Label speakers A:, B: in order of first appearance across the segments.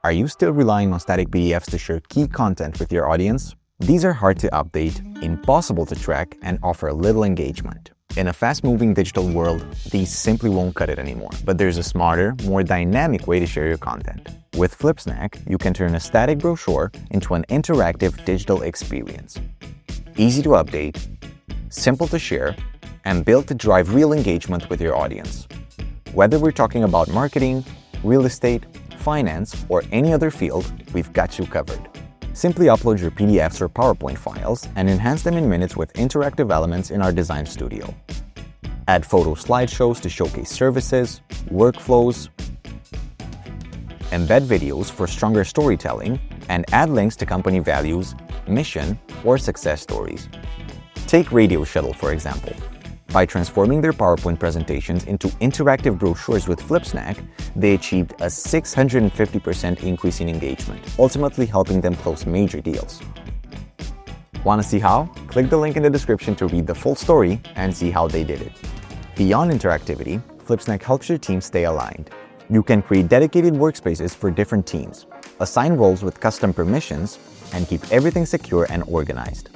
A: Are you still relying on static PDFs to share key content with your audience? These are hard to update, impossible to track, and offer little engagement. In a fast-moving digital world, these simply won't cut it anymore. But there's a smarter, more dynamic way to share your content. With Flipsnack, you can turn a static brochure into an interactive digital experience. Easy to update, simple to share, and built to drive real engagement with your audience. Whether we're talking about marketing, real estate, finance, or any other field, we've got you covered. Simply upload your PDFs or PowerPoint files and enhance them in minutes with interactive elements in our design studio. Add photo slideshows to showcase services, workflows, embed videos for stronger storytelling, and add links to company values, mission, or success stories. Take Radioshuttle, for example. By transforming their PowerPoint presentations into interactive brochures with Flipsnack, they achieved a 650% increase in engagement, ultimately helping them close major deals. Want to see how? Click the link in the description to read the full story and see how they did it. Beyond interactivity, Flipsnack helps your team stay aligned. You can create dedicated workspaces for different teams, assign roles with custom permissions, and keep everything secure and organized.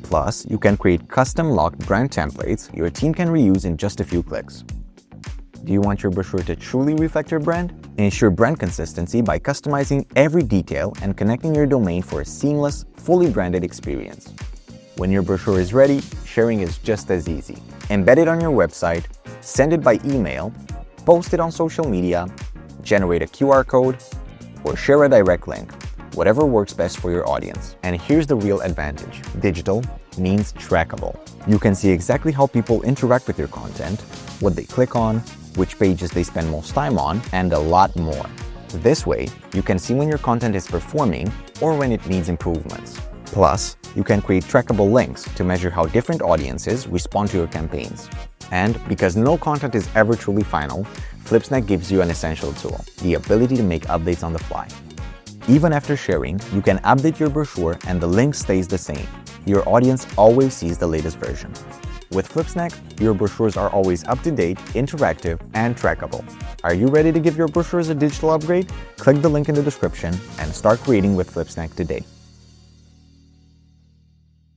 A: Plus, you can create custom locked brand templates your team can reuse in just a few clicks. Do you want your brochure to truly reflect your brand? Ensure brand consistency by customizing every detail and connecting your domain for a seamless, fully branded experience. When your brochure is ready, sharing is just as easy. Embed it on your website, send it by email, post it on social media, generate a QR code, or share a direct link. Whatever works best for your audience. And here's the real advantage. Digital means trackable. You can see exactly how people interact with your content, what they click on, which pages they spend most time on, and a lot more. This way, you can see when your content is performing or when it needs improvements. Plus, you can create trackable links to measure how different audiences respond to your campaigns. And because no content is ever truly final, Flipsnack gives you an essential tool, the ability to make updates on the fly. Even after sharing, you can update your brochure and the link stays the same. Your audience always sees the latest version. With Flipsnack, your brochures are always up-to-date, interactive, and trackable. Are you ready to give your brochures a digital upgrade? Click the link in the description and start creating with Flipsnack today.